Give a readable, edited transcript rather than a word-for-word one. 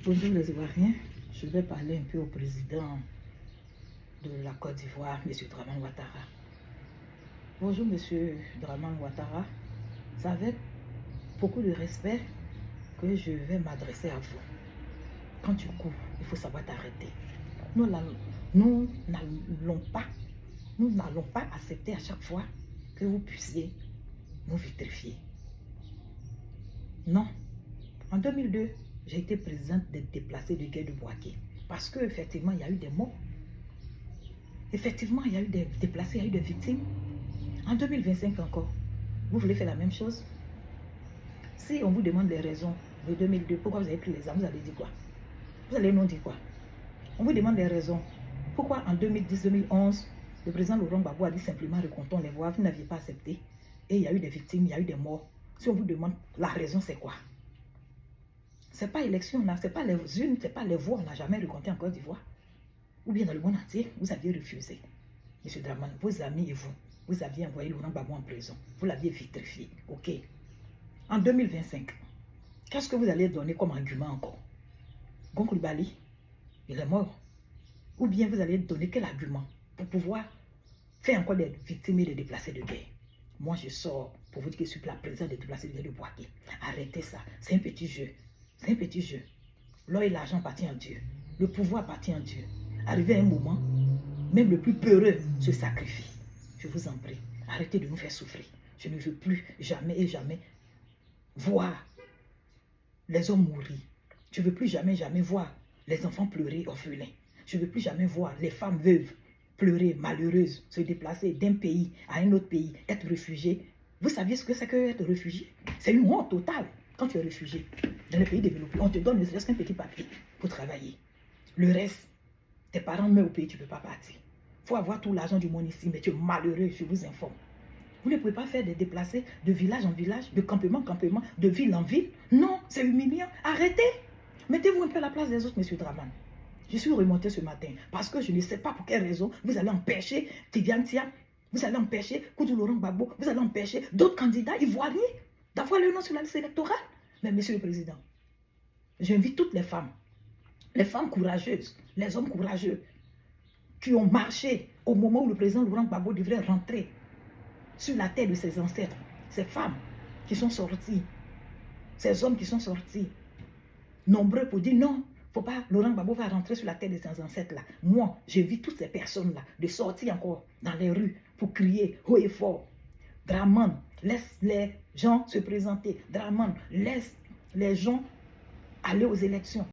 Bonjour les Ivoiriens, je vais parler un peu au président de la Côte d'Ivoire, M. Dramane Ouattara. Bonjour M. Dramane Ouattara, c'est avec beaucoup de respect que je vais m'adresser à vous. Quand tu cours, il faut savoir t'arrêter. Nous n'allons pas accepter à chaque fois que vous puissiez nous vitrifier. Non. En 2002, j'ai été présidente des déplacés de guerre de Bouaké. Parce qu'effectivement, il y a eu des morts. Effectivement, il y a eu des déplacés, il y a eu des victimes. En 2025 encore, vous voulez faire la même chose? Si on vous demande les raisons de 2002, pourquoi vous avez pris les armes, vous allez dire quoi? Vous allez nous dire quoi? On vous demande les raisons. Pourquoi en 2010-2011, le président Laurent Gbagbo a dit simplement recomptons les voix, vous n'aviez pas accepté. Et il y a eu des victimes, il y a eu des morts. Si on vous demande la raison, c'est quoi? Ce n'est pas élection, ce n'est pas les unes, ce n'est pas les voix, on n'a jamais recompté en Côte d'Ivoire. Ou bien dans le monde entier, vous aviez refusé. Monsieur Dramane, vos amis et vous aviez envoyé Laurent Gbagbo en prison. Vous l'aviez vitrifié. Ok. En 2025, qu'est-ce que vous allez donner comme argument encore? Gon Coulibaly, il est mort. Ou bien vous allez donner quel argument pour pouvoir faire encore des victimes et des déplacés de guerre? Moi, je sors pour vous dire que je suis la présidente des déplacés de guerre de Bouaké. Arrêtez ça. C'est un petit jeu. C'est un petit jeu. L'or et l'argent appartiennent à Dieu. Le pouvoir appartient à Dieu. Arrivé à un moment, même le plus peureux se sacrifie. Je vous en prie, arrêtez de nous faire souffrir. Je ne veux plus jamais et jamais voir les hommes mourir. Je ne veux plus jamais voir les enfants pleurer orphelins. Je ne veux plus jamais voir les femmes veuves pleurer, malheureuses, se déplacer d'un pays à un autre pays, être réfugiés. Vous saviez ce que c'est que être réfugié? C'est une honte totale quand tu es réfugié. Dans les pays développés, on te donne ne serait-ce qu'un petit papier pour travailler. Le reste, tes parents meurent au pays, tu ne peux pas partir. Il faut avoir tout l'argent du monde ici, mais tu es malheureux, je vous informe. Vous ne pouvez pas faire des déplacés de village en village, de campement en campement, de ville en ville. Non, c'est humiliant. Arrêtez. Mettez-vous un peu à la place des autres, M. Dramane. Je suis remonté ce matin parce que je ne sais pas pour quelle raison vous allez empêcher Tidiane Tia, vous allez empêcher Koudou Laurent Gbagbo, vous allez empêcher d'autres candidats ivoiriens d'avoir le nom sur la liste électorale. Mais Monsieur le Président, j'invite toutes les femmes courageuses, les hommes courageux qui ont marché au moment où le président Laurent Gbagbo devrait rentrer sur la terre de ses ancêtres, ces femmes qui sont sorties, ces hommes qui sont sortis, nombreux pour dire non, faut pas, Laurent Gbagbo va rentrer sur la terre de ses ancêtres là. Moi, j'invite toutes ces personnes là de sortir encore dans les rues pour crier haut et fort. Dramane, laisse les gens se présenter. Dramane, laisse les gens aller aux élections.